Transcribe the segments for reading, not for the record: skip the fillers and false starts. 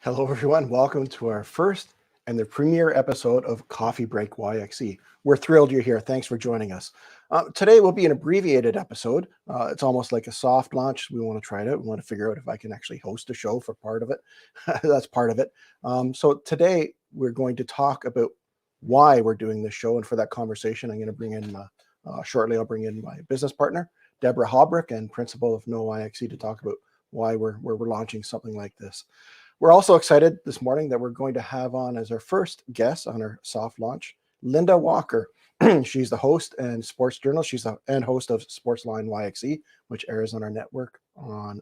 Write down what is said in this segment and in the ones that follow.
Hello, everyone. Welcome to our first and the premiere episode of Coffee Break YXE. We're thrilled you're here. Thanks for joining us. Today will be an abbreviated episode. It's almost like a soft launch. We want to try it out. We want to figure out if I can actually host a show for part of it. That's part of it. So today we're going to talk about why we're doing this show. And for that conversation, I'm going to bring in, shortly, I'll bring in my business partner, Debra Haubrich, and principal of knowYXE to talk about why we're launching something like this. We're also excited this morning that we're going to have on as our first guest on our soft launch, Linda Walker. She's the host and sports journalist. She's the host of Sportsline YXE, which airs on our network on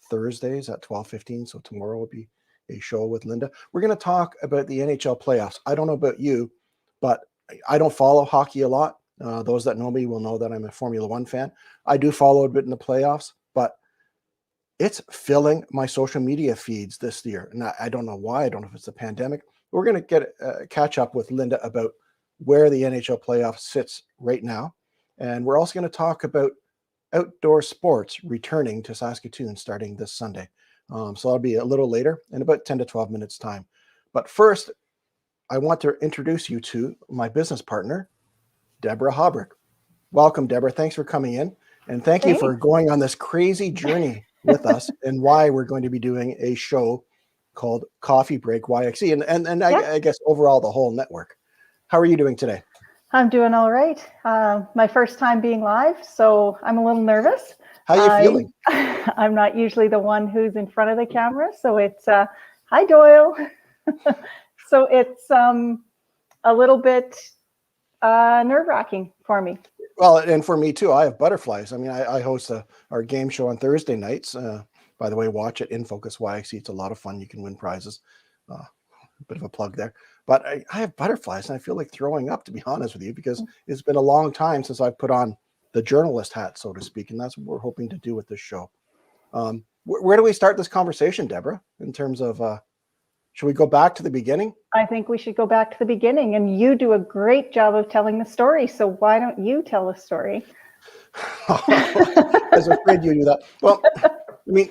Thursdays at 12:15. So tomorrow will be a show with Linda. We're going to talk about the NHL playoffs. I don't know about you, but I don't follow hockey a lot. Those that know me will know that I'm a Formula One fan. I do follow a bit in the playoffs, but it's filling my social media feeds this year. And I don't know why. I don't know if it's the pandemic. We're going to get catch up with Linda about where the NHL playoff sits right now. And we're also going to talk about outdoor sports returning to Saskatoon starting this Sunday. So that'll be a little later in about 10 to 12 minutes time. But first, I want to introduce you to my business partner, Debra Haubrich. Welcome, Debra. Thanks for coming in. And thank you for going on this crazy journey with us and why we're going to be doing a show called Coffee Break YXE and I guess overall the whole network. How are you doing today? I'm doing all right. My first time being live, so I'm a little nervous. How are you feeling? I'm not usually the one who's in front of the camera, so it's hi Doyle. So it's a little bit nerve-wracking for me. Well, and for me too. I have butterflies. I mean, I host our game show on Thursday nights. By the way, watch it in Focus YXE. It's a lot of fun. You can win prizes. Bit of a plug there. But I have butterflies, and I feel like throwing up, to be honest with you, because it's been a long time since I've put on the journalist hat, so to speak, and that's what we're hoping to do with this show. Where do we start this conversation, Debra, in terms of should we go back to the beginning? I think we should go back to the beginning, and you do a great job of telling the story. So why don't you tell the story? I was afraid you do that. Well, I mean,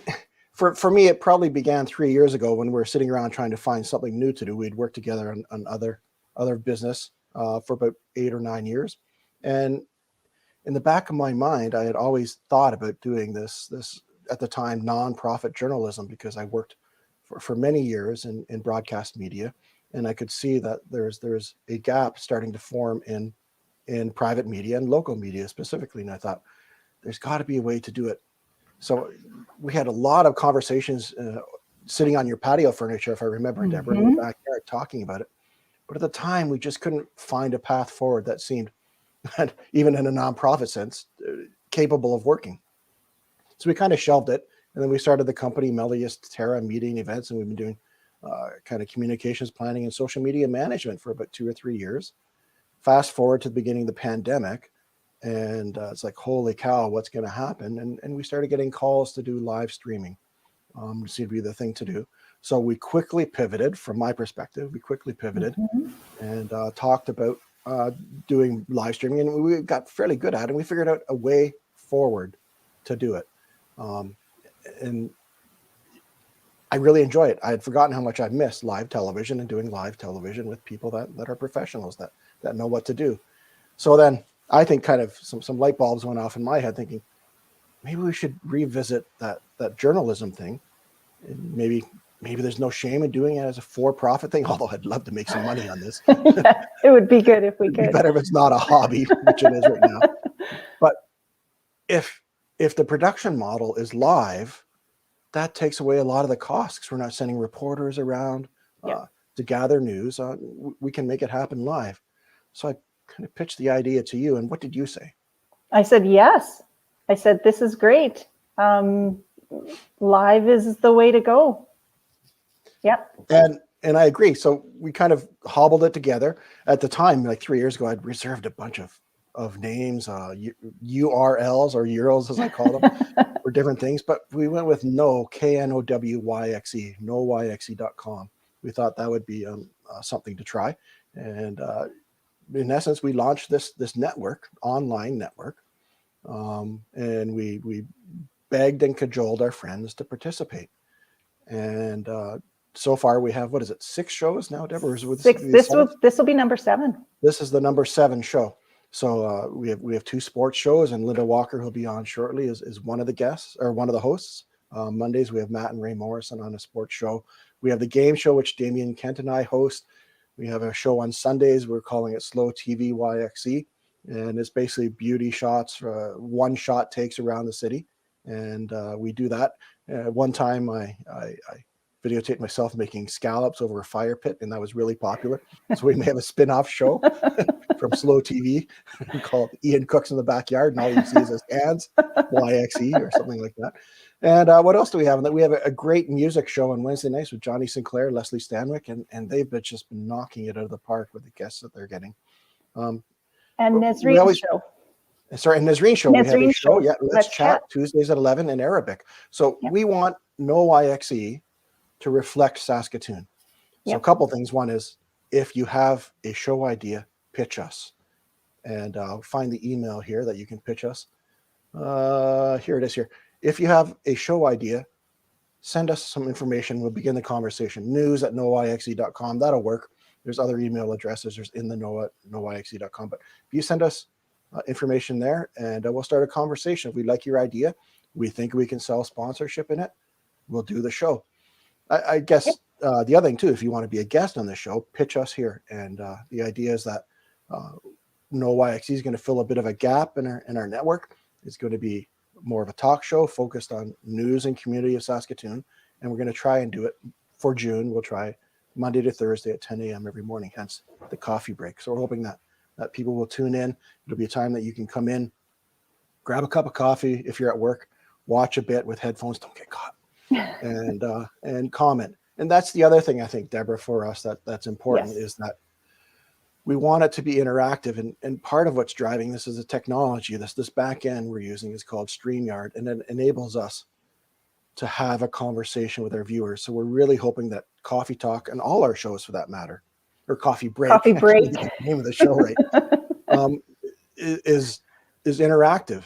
for me, it probably began 3 years ago when we were sitting around trying to find something new to do. We'd worked together on other business for about 8 or 9 years. And in the back of my mind, I had always thought about doing this at the time, nonprofit journalism, because I worked for many years in broadcast media, and I could see that there's a gap starting to form in private media and local media specifically. And I thought there's got to be a way to do it. So we had a lot of conversations sitting on your patio furniture, if I remember, Debra, in the backyard talking about it. But at the time, we just couldn't find a path forward that seemed, even in a nonprofit sense, capable of working. So we kind of shelved it. And then we started the company Melius, Terra, meeting events, and we've been doing kind of communications planning and social media management for about 2 or 3 years. Fast forward to the beginning of the pandemic, and it's like, holy cow, what's going to happen? And we started getting calls to do live streaming. It seemed to be the thing to do. So we quickly pivoted, from my perspective, and talked about doing live streaming, and we got fairly good at it. And we figured out a way forward to do it. And I really enjoy it. I had forgotten how much I missed live television and doing live television with people that are professionals that know what to do. So then I think kind of some light bulbs went off in my head, thinking maybe we should revisit that journalism thing. And maybe there's no shame in doing it as a for-profit thing, although I'd love to make some money on this. Yeah, it would be good if we could. It'd be better if it's not a hobby, which it is right now. But if the production model is live, that takes away a lot of the costs, because we're not sending reporters around to gather news. We can make it happen live. So I kind of pitched the idea to you, and what did you say? I said, yes. I said, this is great. Live is the way to go. Yep. And I agree. So we kind of hobbled it together. At the time, like 3 years ago, I'd reserved a bunch of names, URLs or Euros, as I call them, for different things. But we went with knowYXE, knowYXE.com. We thought that would be something to try. And in essence, we launched this network, online network, and we begged and cajoled our friends to participate. And so far we have, what is it, 6 shows now, Deborah? Or is it Six. This will be number 7. This is the number 7 show. So we have 2 sports shows, and Linda Walker, who'll be on shortly, is one of the guests or one of the hosts. Mondays we have Matt and Ray Morrison on a sports show. We have the game show, which Damien Kent and I host. We have a show on Sundays. We're calling it Slow TV YXE, and it's basically beauty shots, one shot takes around the city, and we do that. One time I videotaped myself making scallops over a fire pit, and that was really popular. So we may have a spin-off show from Slow TV called Ian Cooks in the Backyard, and all you see is his hands, YXE or something like that. And what else do we have? We have a great music show on Wednesday nights with Johnny Sinclair, Leslie Stanwyck, and they've just been knocking it out of the park with the guests that they're getting. And Nazreen's show. Sorry, and Nazreen show. We have a show. Yeah, Let's Chat, Tuesdays at 11 in Arabic. So we want knowYXE to reflect Saskatoon. So a couple things. One is, if you have a show idea, pitch us. And I'll find the email here that you can pitch us. Here it is here. If you have a show idea, send us some information. We'll begin the conversation. news@knowYXE.com. That'll work. There's other email addresses. There's in the knowYXE.com. But if you send us information there, and we'll start a conversation. If we like your idea, we think we can sell sponsorship in it, we'll do the show. I guess the other thing too, if you want to be a guest on the show, pitch us here. And the idea is that knowYXE is going to fill a bit of a gap in our network. It's going to be more of a talk show focused on news and community of Saskatoon. And we're going to try and do it for June. We'll try Monday to Thursday at 10 a.m. every morning, hence the coffee break. So we're hoping that people will tune in. It'll be a time that you can come in, grab a cup of coffee if you're at work, watch a bit with headphones, don't get caught, and comment. And that's the other thing I think, Deborah, for us that's important is that we want it to be interactive. And part of what's driving this is the technology. This back end we're using is called StreamYard, and it enables us to have a conversation with our viewers. So we're really hoping that Coffee Talk, and all our shows for that matter, or Coffee Break, the name of the show, right, is interactive.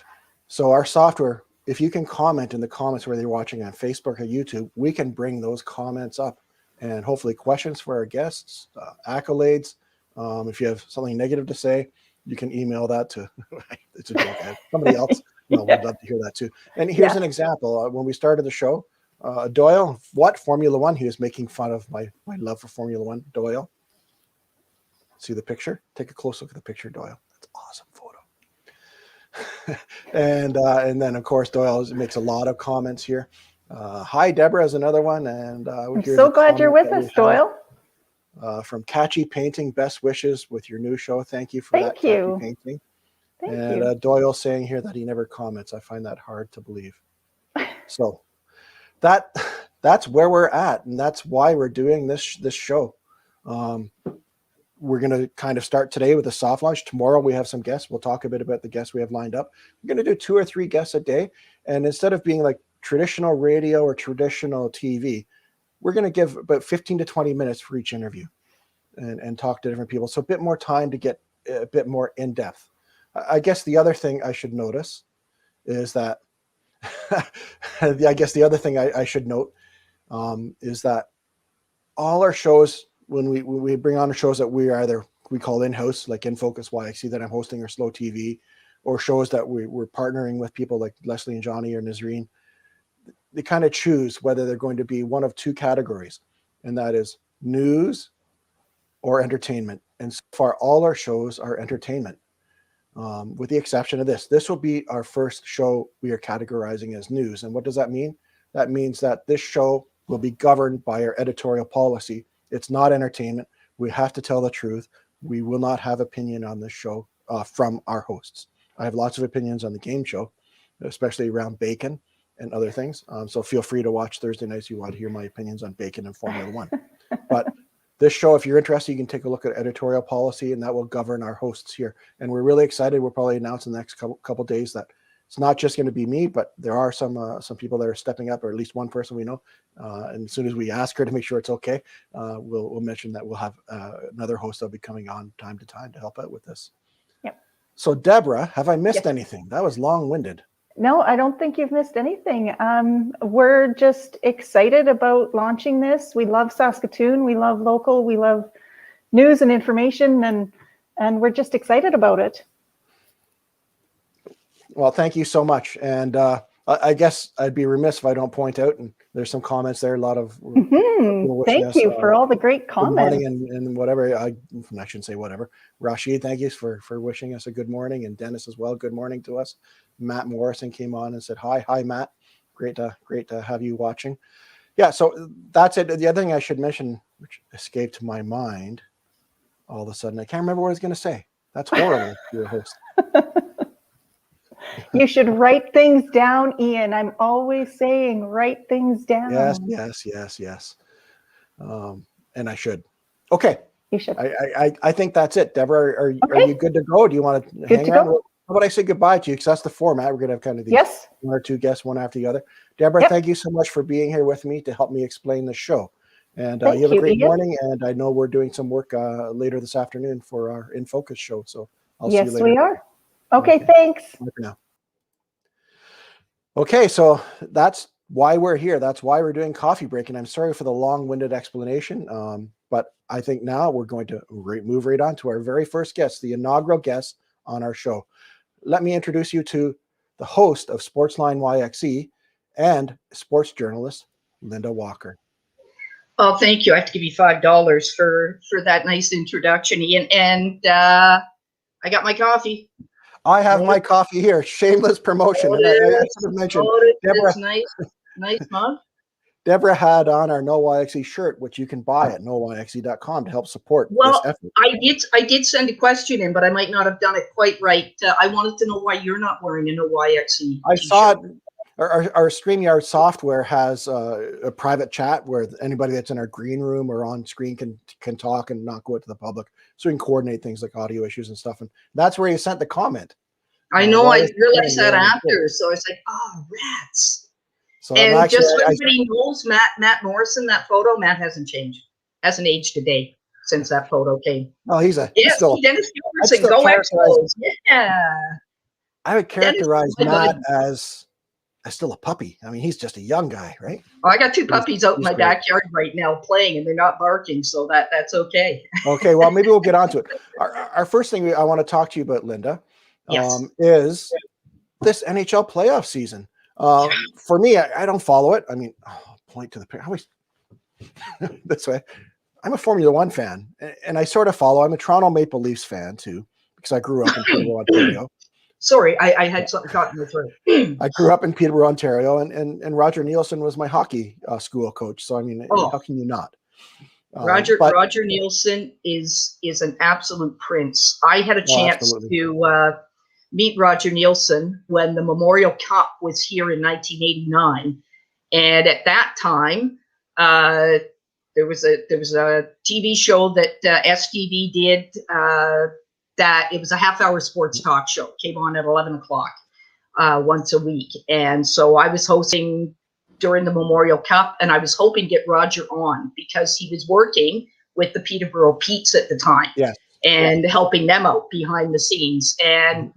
So our software, if you can comment in the comments whether you're watching on Facebook or YouTube, we can bring those comments up, and hopefully questions for our guests, accolades. If you have something negative to say, you can email that to it's a joke, somebody else. We'd love to hear that too. And here's an example. When we started the show, Doyle, Formula One? He was making fun of my love for Formula One. Doyle, see the picture? Take a close look at the picture, Doyle. That's an awesome photo. and then of course Doyle makes a lot of comments here. Hi, Deborah is another one, and I'm so glad you're with us, Doyle. From Catchy Painting, best wishes with your new show. Thank you for that. Thank you. Catchy Painting. Thank you. Doyle saying here that he never comments. I find that hard to believe. So that's where we're at, and that's why we're doing this show. We're going to kind of start today with a soft launch. Tomorrow we have some guests. We'll talk a bit about the guests we have lined up. We're going to do 2 or 3 guests a day, and instead of being like traditional radio or traditional TV, we're going to give about 15 to 20 minutes for each interview and talk to different people. So a bit more time to get a bit more in depth. I guess the other thing I should notice is that, I guess the other thing I should note is that all our shows, when we bring on shows that we call in-house, like In Focus YXE that I'm hosting, or Slow TV, or shows that we're partnering with people like Leslie and Johnny or Nazreen, they kind of choose whether they're going to be one of 2 categories, and that is news or entertainment. And so far, all our shows are entertainment, with the exception of this. This will be our first show we are categorizing as news. And what does that mean? That means that this show will be governed by our editorial policy. It's not entertainment. We have to tell the truth. We will not have opinion on this show from our hosts. I have lots of opinions on the game show, especially around bacon and other things. So feel free to watch Thursday nights if you want to hear my opinions on bacon and Formula One. But this show, if you're interested, you can take a look at editorial policy, and that will govern our hosts here. And we're really excited. We'll probably announce in the next couple days that it's not just going to be me, but there are some people that are stepping up, or at least one person we know. And as soon as we ask her to make sure it's okay, we'll mention that we'll have another host that'll be coming on time to time to help out with this. Yep. So Deborah, have I missed anything? That was long-winded. No, I don't think you've missed anything. We're just excited about launching this. We love Saskatoon. We love local. We love news and information, and we're just excited about it. Well, thank you so much. And I guess I'd be remiss if I don't point out, and there's some comments there, a lot of Thank you for all the great comments. Good morning and whatever. I shouldn't say whatever. Rashid, thank you for wishing us a good morning, and Dennis as well. Good morning to us. Matt Morrison came on and said hi. Hi, Matt. Great to have you watching. Yeah, so that's it. The other thing I should mention, which escaped my mind all of a sudden, I can't remember what I was going to say. That's horrible. You're a host. You should write things down, Ian. I'm always saying write things down. Yes. And I should. Okay. You should. I think that's it. Deborah, are you good to go? Do you want to hang around? How about I say goodbye to you? Because that's the format. We're going to have kind of these one or two guests, one after the other. Deborah, thank you so much for being here with me to help me explain the show. And you have a great morning. And I know we're doing some work later this afternoon for our In Focus show. So I'll see you later. Yes, we are. Okay, thanks. Bye for now. Okay, so that's why we're here. That's why we're doing Coffee Break. And I'm sorry for the long-winded explanation, but I think now we're going to move right on to our very first guest, the inaugural guest on our show. Let me introduce you to the host of Sportsline YXE and sports journalist, Linda Walker. Oh, thank you. I have to give you $5 for that nice introduction, Ian. And I got my coffee. I have my coffee here. Shameless promotion. And I should have mentioned, Deborah, nice mug. Deborah had on our knowYXE shirt, which you can buy at knowYXE.com to help support this effort. I did send a question in, but I might not have done it quite right. I wanted to know why you're not wearing a knowYXE. I saw it. Our StreamYard software has a private chat where anybody that's in our green room or on screen can talk and not go out to the public. So we can coordinate things like audio issues and stuff. And that's where you sent the comment. I know. I realized that after. So I was like, oh, rats. So and actually, just so everybody knows, Matt Morrison, that photo, Matt hasn't changed. Hasn't aged a day since that photo came. Oh, he's still Dennis Gilbertson, go Expos. Yeah. I would characterize Matt as still a puppy. I mean, he's just a young guy, right? Oh, I got two puppies out in my backyard right now playing, and they're not barking, so that's okay. Okay, well, maybe we'll get on to it. Our first thing I want to talk to you about, Linda, is this NHL playoff season. For me, I don't follow it. I mean, point to the I always this way. I'm a Formula One fan, and I sort of follow. I'm a Toronto Maple Leafs fan too, because I grew up in Peterborough, Ontario. Sorry, I had something caught in the throat. I grew up in Peterborough, Ontario, and Roger Nielsen was my hockey school coach. So I mean, how can you not? Roger Nielsen is an absolute prince. I had a chance to meet Roger Nielsen when the Memorial Cup was here in 1989, and at that time, there was a TV show that STV did. That it was a half-hour sports talk show. Came on at 11 o'clock once a week. And so I was hosting during the Memorial Cup, and I was hoping to get Roger on because he was working with the Peterborough Petes at the time and helping them out behind the scenes. And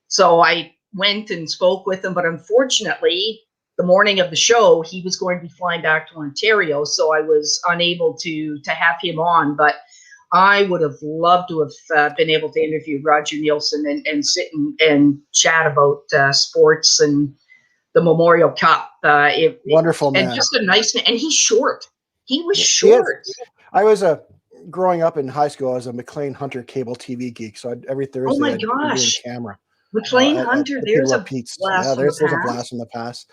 so I went and spoke with him, but unfortunately, the morning of the show, he was going to be flying back to Ontario, so I was unable to have him on. But I would have loved to have been able to interview Roger Nielsen and sit and chat about sports and the Memorial Cup. Wonderful man. And just a nice man. And he's short. He was short. I was growing up in high school, I was a McLean Hunter cable TV geek. So every Thursday, I'd be doing camera. McLean Hunter, there's a blast. Yeah, there's a blast in the past.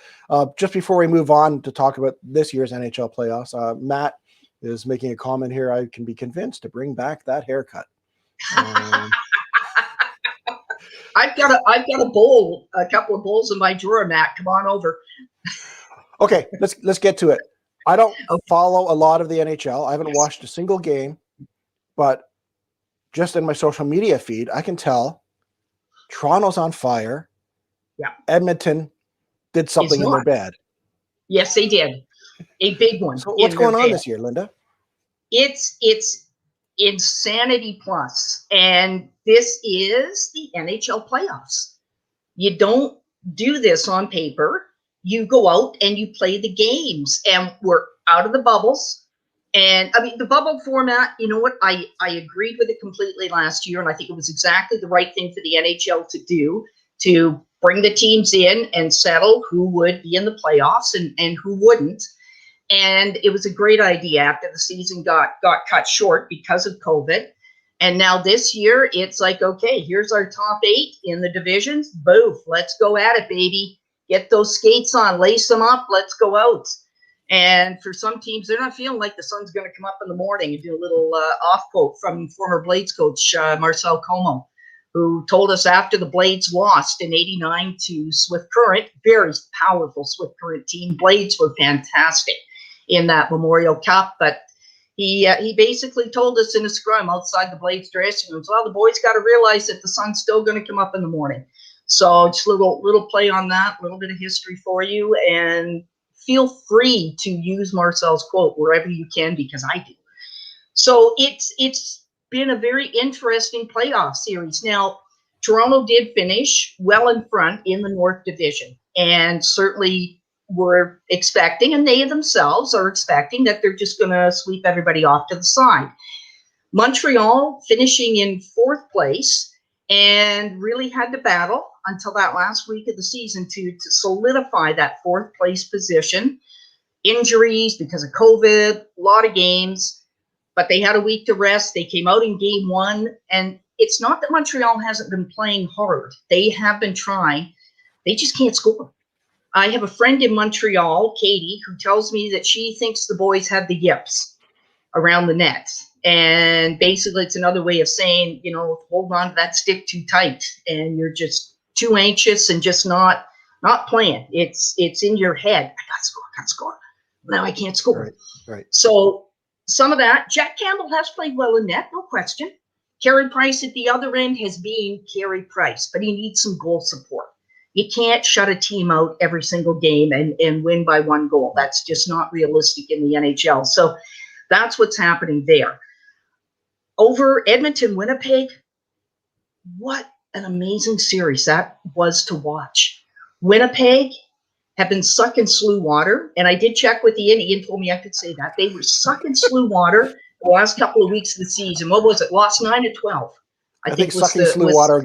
Just before we move on to talk about this year's NHL playoffs, Matt is making a comment here. I can be convinced to bring back that haircut. I've got a bowl, a couple of bowls in my drawer, Matt. Come on over. Okay, let's get to it. I don't follow a lot of the NHL. I haven't watched a single game, but just in my social media feed, I can tell Toronto's on fire. Yeah. Edmonton did something in their bed. Yes, they did. A big one. So what's going on this year, Linda? It's insanity plus, and this is the NHL playoffs. You don't do this on paper. You go out and you play the games, and we're out of the bubbles. And I mean, the bubble format, you know what? I agreed with it completely last year, and I think it was exactly the right thing for the NHL to do, to bring the teams in and settle who would be in the playoffs and who wouldn't. And it was a great idea after the season got cut short because of COVID. And now this year, it's like, okay, here's our top 8 in the divisions. Boof, let's go at it, baby. Get those skates on, lace them up, let's go out. And for some teams, they're not feeling like the sun's going to come up in the morning. And do a little off quote from former Blades coach Marcel Como, who told us after the Blades lost in '89 to Swift Current, very powerful Swift Current team. Blades were fantastic in that Memorial Cup, but he basically told us in a scrum outside the Blades dressing rooms, well, the boys got to realize that the sun's still going to come up in the morning. So just a little play on that, a little bit of history for you, and feel free to use Marcel's quote wherever you can, because I do. So it's been a very interesting playoff series. Now, Toronto did finish well in front in the North Division, and certainly we're expecting, and they themselves are expecting, that they're just going to sweep everybody off to the side. Montreal finishing in 4th place, and really had to battle until that last week of the season to solidify that 4th place position. Injuries because of COVID, a lot of games, but they had a week to rest. They came out in game 1, and it's not that Montreal hasn't been playing hard. They have been trying. They just can't score. I have a friend in Montreal, Katie, who tells me that she thinks the boys have the yips around the net. And basically it's another way of saying, you know, hold on to that stick too tight, and you're just too anxious and just not playing. It's in your head. I got to score. Now I can't score. Right. So some of that. Jack Campbell has played well in net, no question. Carey Price at the other end has been Carey Price, but he needs some goal support. You can't shut a team out every single game and win by 1 goal. That's just not realistic in the NHL. So that's what's happening there. Over Edmonton, Winnipeg, what an amazing series that was to watch. Winnipeg have been sucking slew water, and I did check with Ian. Ian told me I could say that. They were sucking slew water the last couple of weeks of the season. What was it? Lost 9-12. I think sucking slew water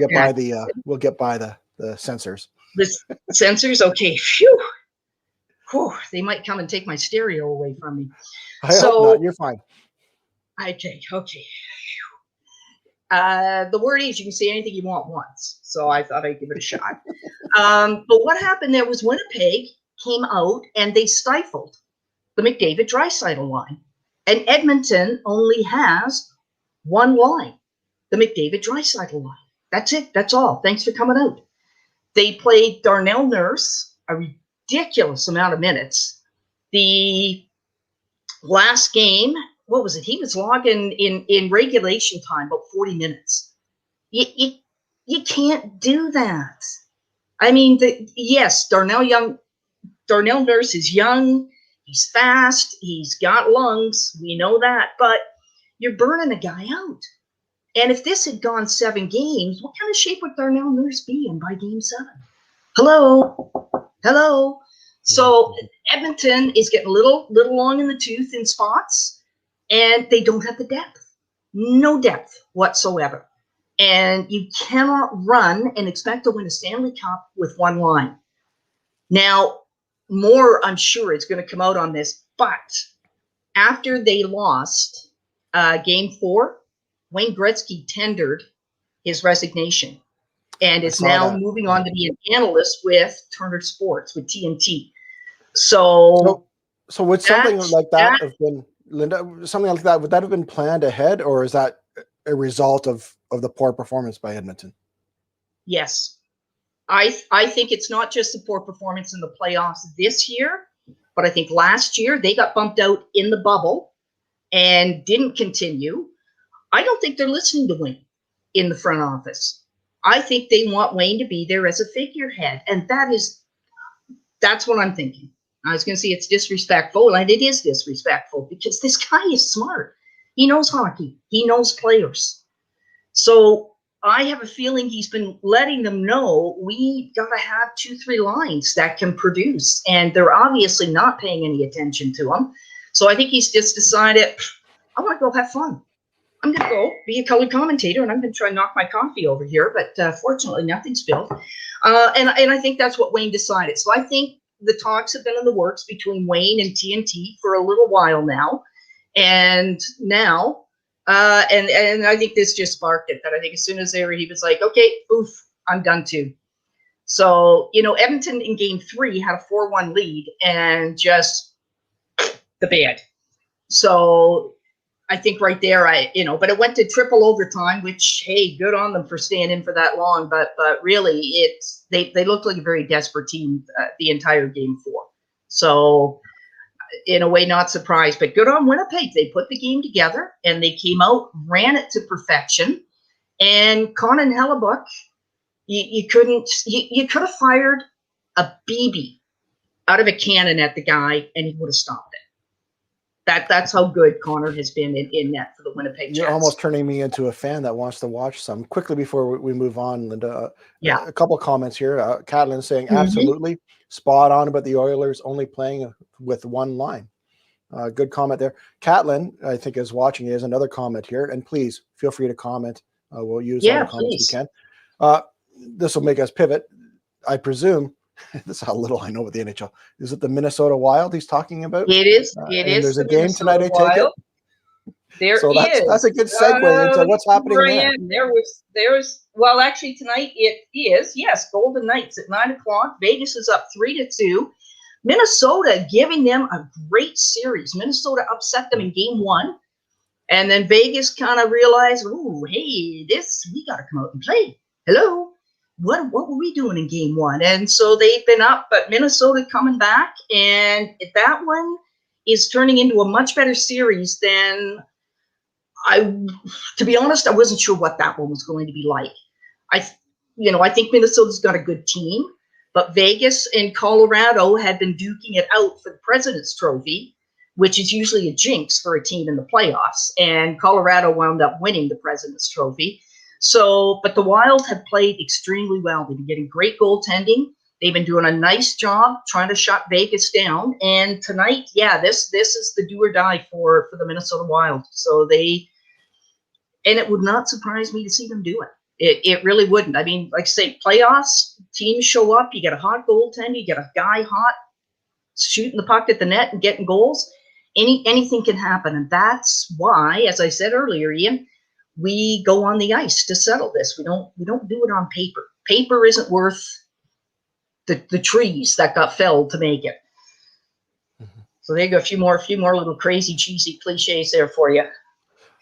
will get by the censors. The censors? Okay. Phew. Whew. They might come and take my stereo away from me. I hope not. You're fine. Okay. The word is you can say anything you want once. So I thought I'd give it a shot. But what happened there was Winnipeg came out and they stifled the McDavid-Draisaitl line. And Edmonton only has 1 line, the McDavid-Draisaitl line. That's it. That's all. Thanks for coming out. They played Darnell Nurse a ridiculous amount of minutes. The last game, what was it? He was logging in regulation time about 40 minutes. You can't do that. I mean, yes, Darnell Nurse is young. He's fast. He's got lungs. We know that. But you're burning a guy out. And if this had gone 7 games, what kind of shape would Darnell Nurse be in by game 7? Hello. So Edmonton is getting a little long in the tooth in spots, and they don't have the depth. No depth whatsoever. And you cannot run and expect to win a Stanley Cup with 1 line. Now, more, I'm sure, is going to come out on this, but after they lost game 4, Wayne Gretzky tendered his resignation and is now moving on to be an analyst with Turner Sports, with TNT. So would something like that have been, Linda, something like that, would that have been planned ahead, or is that a result of the poor performance by Edmonton? Yes. I think it's not just the poor performance in the playoffs this year, but I think last year they got bumped out in the bubble and didn't continue. I don't think they're listening to Wayne in the front office. I think they want Wayne to be there as a figurehead, and that's what I'm thinking. I was going to say it's disrespectful, and it is disrespectful because this guy is smart. He knows hockey. He knows players. So I have a feeling he's been letting them know we got to have 2-3 lines that can produce, and they're obviously not paying any attention to him. So I think he's just decided, I want to go have fun. I'm going to go be a color commentator, and I'm going to try and knock my coffee over here, but fortunately nothing spilled. And I think that's what Wayne decided. So I think the talks have been in the works between Wayne and TNT for a little while now. And now, and I think this just sparked it. That I think as soon as he was like, okay, oof, I'm done too. So, you know, Edmonton in game 3 had a 4-1 lead and just the bad. So I think right there, but it went to triple overtime, which, hey, good on them for staying in for that long. But really, they looked like a very desperate team the entire game 4. So in a way, not surprised, but good on Winnipeg. They put the game together and they came out, ran it to perfection. And Conan Hellebuck, you could have fired a BB out of a cannon at the guy and he would have stopped it. That's how good Connor has been in net for the Winnipeg Jets. You're almost turning me into a fan that wants to watch some. Quickly before we move on, Linda, yeah, a couple of comments here. Catlin saying absolutely spot on about the Oilers only playing with one line. Good comment there. Catlin, I think, is watching. There's another comment here, and please feel free to comment. We'll use all the comments we can. This will make us pivot. I presume. This is how little I know about the NHL. Is it the Minnesota Wild he's talking about? It is. It is. There's a game tonight, I take it. There so is. That's a good segue into what's happening there. Well, actually tonight it is. Yes, Golden Knights at 9 o'clock. Vegas is up 3-2. Minnesota giving them a great series. Minnesota upset them in game 1. And then Vegas kind of realized, oh, hey, we got to come out and play. Hello. What were we doing in game 1? And so they've been up, but Minnesota coming back, and that one is turning into a much better series than to be honest, I wasn't sure what that one was going to be like. I think Minnesota's got a good team, but Vegas and Colorado had been duking it out for the President's Trophy, which is usually a jinx for a team in the playoffs. And Colorado wound up winning the President's Trophy. So, but the Wild have played extremely well. They've been getting great goaltending. They've been doing a nice job trying to shut Vegas down. And tonight, this is the do or die for the Minnesota Wild. So and it would not surprise me to see them do it. It really wouldn't. I mean, like I say, playoffs, teams show up, you get a hot goaltender, you get a guy hot, shooting the puck at the net and getting goals. Anything can happen. And that's why, as I said earlier, Ian, we go on the ice to settle this. We don't do it on paper. Paper isn't worth the trees that got felled to make it. Mm-hmm. So there you go. A few more little crazy, cheesy cliches there for you.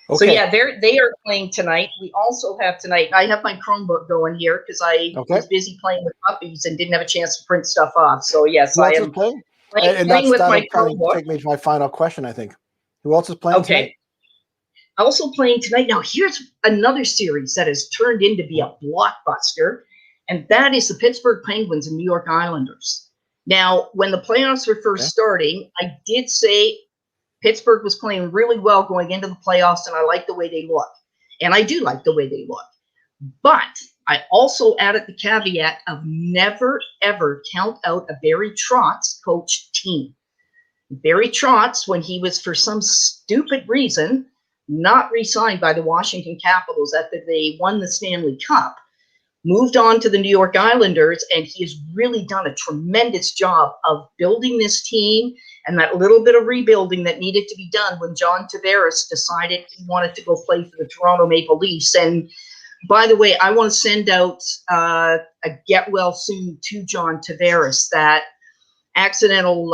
Okay. So yeah, they are playing tonight. We also have tonight. I have my Chromebook going here because I was busy playing with puppies and didn't have a chance to print stuff off. So yes, I am playing with my Chromebook. Take me to my final question. I think. Who else is playing tonight? Also playing tonight. Now, here's another series that has turned into be a blockbuster, and that is the Pittsburgh Penguins and New York Islanders. Now, when the playoffs were first starting, I did say Pittsburgh was playing really well going into the playoffs, and I like the way they look. And I do like the way they look. But I also added the caveat of never, ever count out a Barry Trotz coached team. Barry Trotz, when he was for some stupid reason not re-signed by the Washington Capitals after they won the Stanley Cup, moved on to the New York Islanders, and he has really done a tremendous job of building this team and that little bit of rebuilding that needed to be done when John Tavares decided he wanted to go play for the Toronto Maple Leafs. And by the way, I want to send out a get well soon to John Tavares. That accidental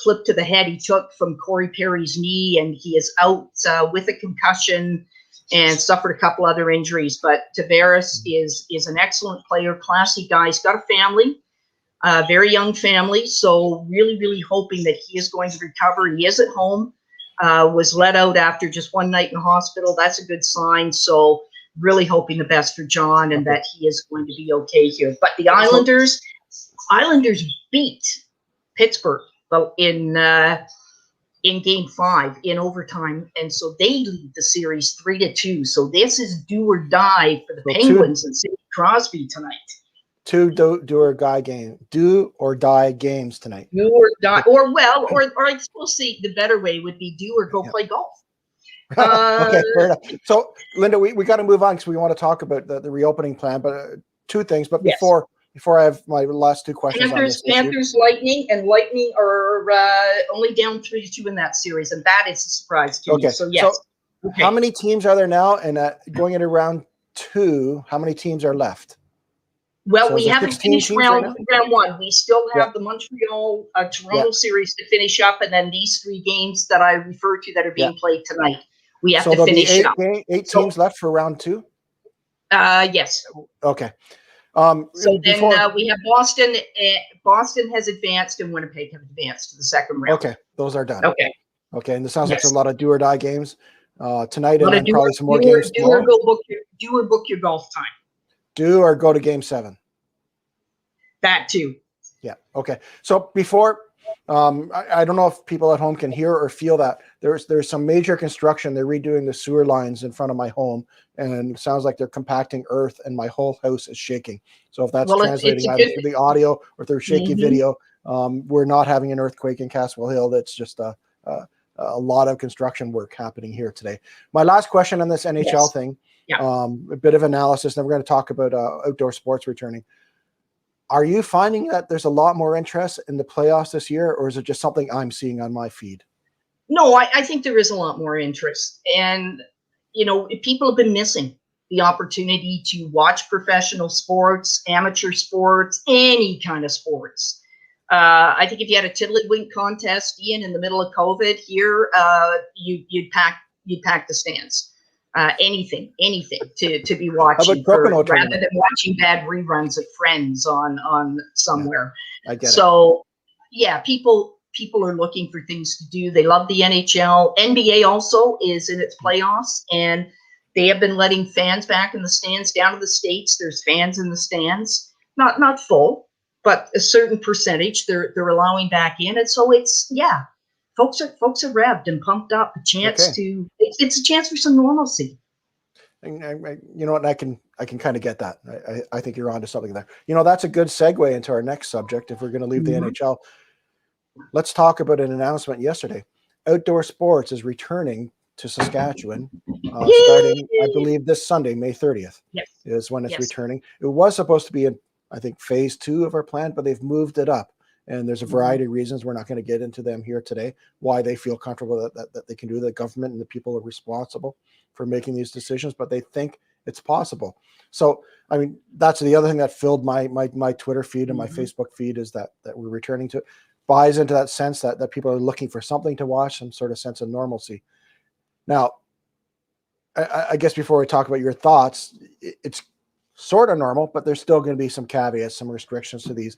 clip to the head he took from Corey Perry's knee, and he is out with a concussion and suffered a couple other injuries. But Tavares is an excellent player, classy guy. He's got a family, a very young family, so really, really hoping that he is going to recover. He is at home, was let out after just one night in the hospital. That's a good sign. So really hoping the best for John and that he is going to be okay here. But the Islanders beat Pittsburgh in in Game 5 in overtime, and so they lead the series 3-2. So this is do or die for the Penguins and Sidney Crosby tonight. Two do or die games tonight. Do or die, or I suppose the better way would be do or go play golf. Okay, fair enough. So, Linda, we got to move on because we want to talk about the reopening plan. But two things. But before I have my last two questions. Panthers, Lightning, and Lightning are only down 3-2 in that series, and that is a surprise to me. So yes. So how many teams are there now? And going into round 2, how many teams are left? Well, we haven't finished round 1. We still have the Montreal Toronto series to finish up, and then these 3 games that I referred to that are being played tonight. We have to finish up. 8 teams left for round 2? Yes. Okay. So then we have Boston. Boston has advanced, and Winnipeg have advanced to the second round. Okay, those are done. Okay. And this sounds like there's a lot of do or die games tonight, and then probably some more games do or book your golf time. Do or go to Game 7. That too. Yeah. Okay. So before, I don't know if people at home can hear or feel that there's some major construction. They're redoing the sewer lines in front of my home, and it sounds like they're compacting earth, and my whole house is shaking. So if that's translating either through the audio or through shaky video, we're not having an earthquake in Caswell Hill. That's just a lot of construction work happening here today. My last question on this NHL thing. A bit of analysis, and then we're going to talk about outdoor sports returning. Are you finding that there's a lot more interest in the playoffs this year, or is it just something I'm seeing on my feed? No, I think there is a lot more interest. And, people have been missing the opportunity to watch professional sports, amateur sports, any kind of sports. I think if you had a tiddlywink contest, Ian, in the middle of COVID here, you'd pack the stands. Anything to be watching rather than watching bad reruns of Friends on somewhere. I get so it. People are looking for things to do. They love the NHL. NBA also is in its playoffs, and they have been letting fans back in the stands. Down in the States, there's fans in the stands, not full, but a certain percentage they're allowing back in. And so it's folks are revved and pumped up. It's a chance for some normalcy. And you know what? I can kind of get that. I think you're onto something there. That's a good segue into our next subject. If we're going to leave the NHL, let's talk about an announcement yesterday. Outdoor sports is returning to Saskatchewan, starting, I believe, this Sunday, May 30th. Is when it's returning. It was supposed to be in, I think, phase 2 of our plan, but they've moved it up. And there's a variety of reasons. We're not going to get into them here today, why they feel comfortable that they can do. The government and the people are responsible for making these decisions, but they think it's possible. So, I mean, that's the other thing that filled my Twitter feed and my Facebook feed, is that we're returning to, buys into that sense that people are looking for something to watch, some sort of sense of normalcy. Now, I guess before we talk about your thoughts, it's sort of normal, but there's still going to be some caveats, some restrictions to these.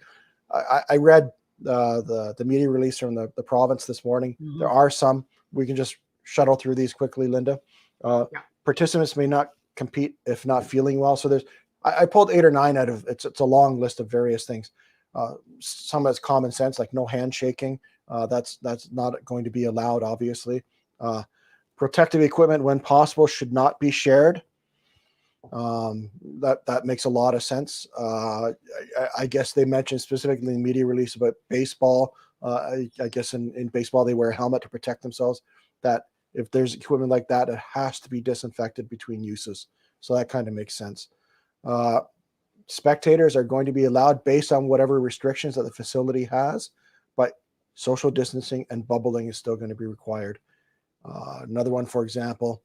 I read the media release from the province this morning. There are some. We can just shuttle through these quickly, Linda. Participants may not compete if not feeling well. So I pulled 8 or 9 out of it's a long list of various things. Some that's common sense, like no handshaking. That's not going to be allowed, obviously. Protective equipment, when possible, should not be shared. That makes a lot of sense. I guess they mentioned specifically in the media release about baseball. I guess in baseball they wear a helmet to protect themselves. That if there's equipment like that, it has to be disinfected between uses. So that kind of makes sense. Spectators are going to be allowed based on whatever restrictions that the facility has, but social distancing and bubbling is still going to be required. Another one, for example,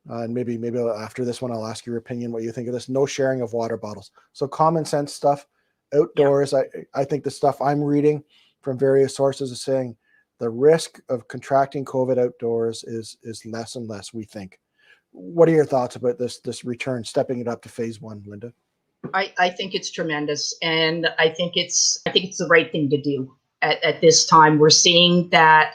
and maybe after this one, I'll ask your opinion, what you think of this. No sharing of water bottles. So common sense stuff. Outdoors, I think the stuff I'm reading from various sources is saying the risk of contracting COVID outdoors is less and less, we think. What are your thoughts about this return, stepping it up to phase 1, Linda? I think it's tremendous, and I think it's the right thing to do at this time. We're seeing that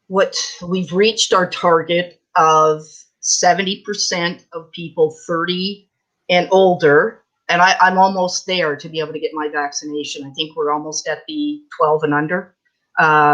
we've reached our target of 70% of people 30 and older, and I'm almost there to be able to get my vaccination. I think we're almost at the 12 and under,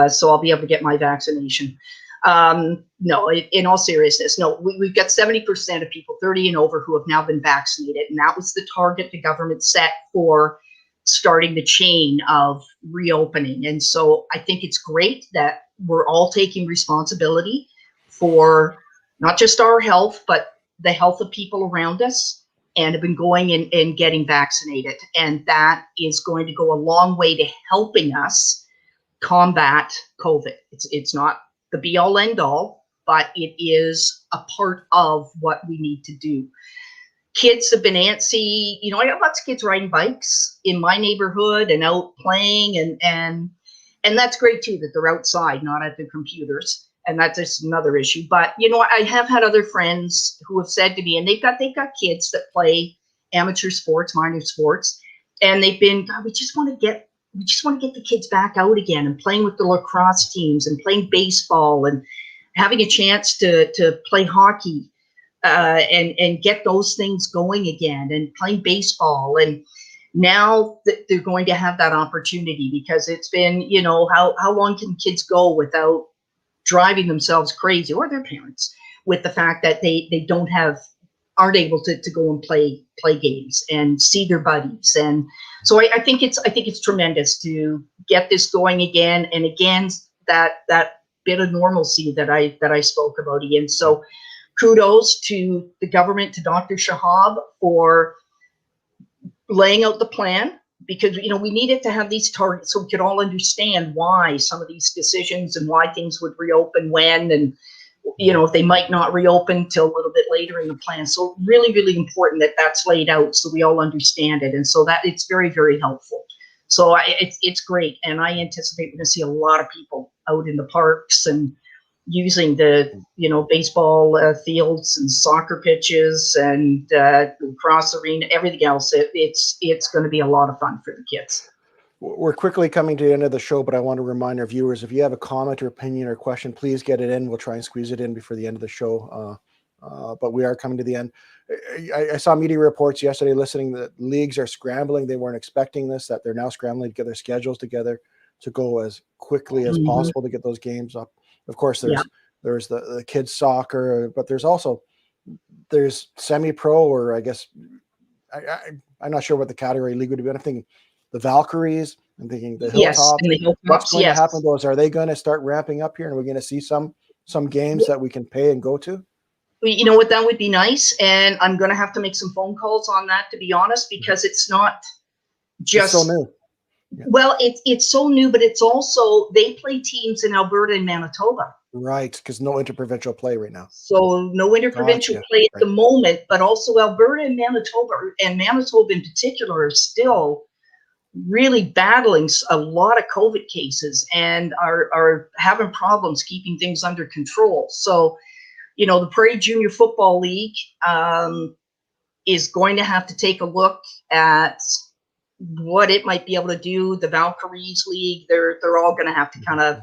so I'll be able to get my vaccination. No, in all seriousness, no, we've got 70% of people 30 and over who have now been vaccinated. And that was the target the government set for starting the chain of reopening. And so I think it's great that we're all taking responsibility for not just our health, but the health of people around us, and have been going and getting vaccinated. And that is going to go a long way to helping us combat COVID. It's not the be all end all, but it is a part of what we need to do. Kids have been antsy. You know, I got lots of kids riding bikes in my neighborhood and out playing, and that's great too, that they're outside, not at their computers. And that's just another issue. But you know, I have had other friends who have said to me, and they've got kids that play amateur sports, minor sports, and they've been, God, we just want to get the kids back out again and playing with the lacrosse teams and playing baseball and having a chance to play hockey and get those things going again, and playing baseball. And now that they're going to have that opportunity, because it's been, you know, how long can kids go without driving themselves crazy, or their parents, with the fact that they aren't able to go and play games and see their buddies. And so I think it's tremendous to get this going again, and again that bit of normalcy that I spoke about, Ian. So kudos to the government, to Dr. Shahab, for laying out the plan, because you know we needed to have these targets so we could all understand why some of these decisions and why things would reopen when, and you know, if they might not reopen till a little bit later in the plan. So really, really important that that's laid out so we all understand it. And so that it's very, very helpful. So it's great. And I anticipate we're going to see a lot of people out in the parks and using the, you know, baseball fields and soccer pitches and cross arena, everything else. It's going to be a lot of fun for the kids. We're quickly coming to the end of the show, but I want to remind our viewers, if you have a comment or opinion or question, please get it in. We'll try and squeeze it in before the end of the show. But we are coming to the end. I saw media reports yesterday listening that leagues are scrambling. They weren't expecting this, that they're now scrambling to get their schedules together to go as quickly as possible to get those games up. Of course, there's the kids soccer, but there's semi-pro, or I guess I'm not sure what the category league would be. I'm thinking the Valkyries. I'm thinking the Hilltops. What's going to happen to those? Are they going to start ramping up here, and we're going to see some games that we can pay and go to? You know what, that would be nice. And I'm going to have to make some phone calls on that, to be honest, because it's not just so new. Yeah. Well, it's so new, but it's also, they play teams in Alberta and Manitoba. Right, because no interprovincial play right now. So no interprovincial play at the moment, but also Alberta and Manitoba in particular are still really battling a lot of COVID cases and are having problems keeping things under control. So, you know, the Prairie Junior Football League is going to have to take a look at what it might be able to do. The Valkyries League, they're all going to have to kind of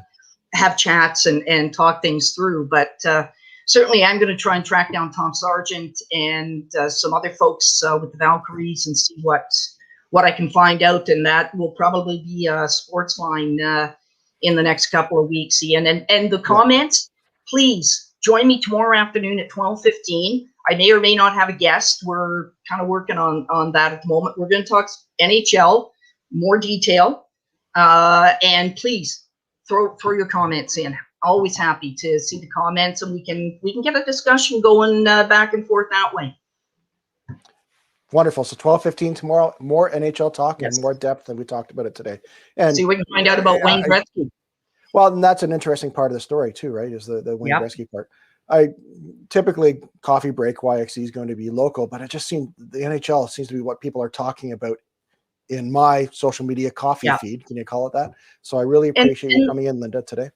have chats and talk things through. But certainly I'm going to try and track down Tom Sargent and some other folks with the Valkyries and see what I can find out. And that will probably be a sports line in the next couple of weeks, Ian. And the comments, please join me tomorrow afternoon at 12:15. I may or may not have a guest. We're kind of working on that at the moment. We're going to talk NHL, more detail. And please throw your comments in. Always happy to see the comments, and we can get a discussion going back and forth that way. Wonderful. So 12:15 tomorrow, more NHL talk and more depth than we talked about it today. And see, we can find out about Wayne Gretzky. Well, and that's an interesting part of the story too, right? Is the Wayne Gretzky part. I typically Coffee Break YXE is going to be local, but it just seemed the NHL seems to be what people are talking about in my social media coffee feed. Can you call it that? So I really appreciate you coming in, Linda, today.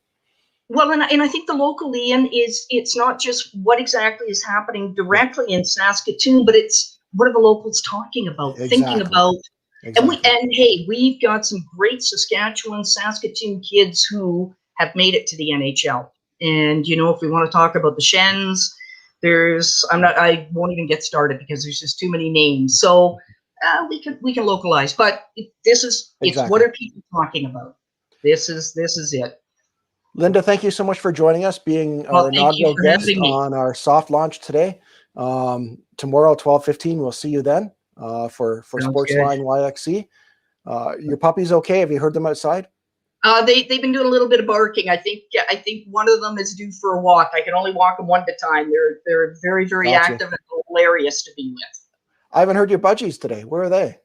Well, and I think the local, Ian, it's not just what exactly is happening directly in Saskatoon, but it's what are the locals talking about, thinking about. And hey, we've got some great Saskatchewan, Saskatoon kids who have made it to the NHL. And you know, if we want to talk about the Shens, I won't even get started because there's just too many names. So we can localize, but it's what are people talking about? This is it. Linda, thank you so much for joining us, being Well, our thank you inaugural for guest having me. on our soft launch today. Tomorrow, 12:15, we'll see you then for Sounds Sportsline YXE. Your puppy's okay? Have you heard them outside? They've been doing a little bit of barking. I think one of them is due for a walk. I can only walk them one at a time. They're very, very Gotcha. active and hilarious to be with. I haven't heard your budgies today. Where are they?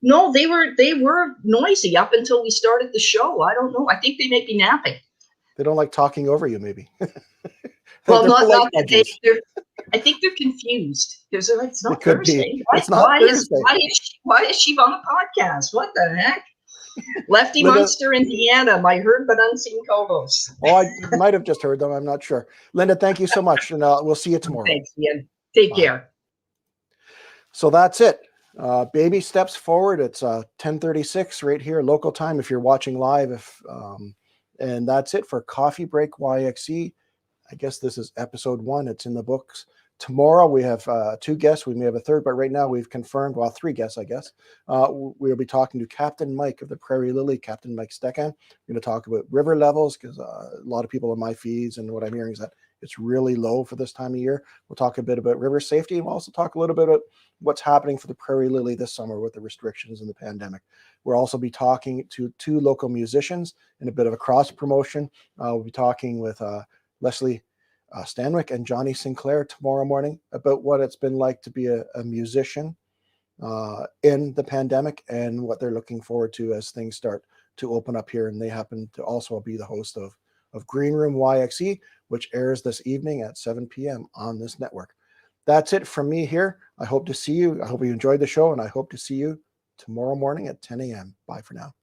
No, they were noisy up until we started the show. I don't know. I think they may be napping. They don't like talking over you, maybe. Well, They're not polite that budgies. I think they're confused because they're like, it's not It could Thursday. be. It's not Thursday. Why is she on a podcast? What the heck? Lefty Linda, Munster, Indiana, my heard but unseen co-host. Oh, I might have just heard them. I'm not sure. Linda, thank you so much, and we'll see you tomorrow. Thanks, Ian. Take care. So that's it. Baby steps forward. It's 10:36 right here, local time. If you're watching live, and that's it for Coffee Break YXE. I guess this is episode 1. It's in the books. Tomorrow we have 2 guests. We may have a third, but right now we've confirmed, well, 3 guests, I guess. We'll be talking to Captain Mike of the Prairie Lily, Captain Mike Stekan. We're going to talk about river levels because a lot of people on my feeds and what I'm hearing is that it's really low for this time of year. We'll talk a bit about river safety, and we'll also talk a little bit about what's happening for the Prairie Lily this summer with the restrictions and the pandemic. We'll also be talking to 2 local musicians in a bit of a cross promotion. We'll be talking with Leslie Stanwyck and Johnny Sinclair tomorrow morning about what it's been like to be a musician in the pandemic and what they're looking forward to as things start to open up here. And they happen to also be the host of Green Room YXE, which airs this evening at 7 p.m. on this network. That's it from me here. I hope to see you. I hope you enjoyed the show, and I hope to see you tomorrow morning at 10 a.m. Bye for now.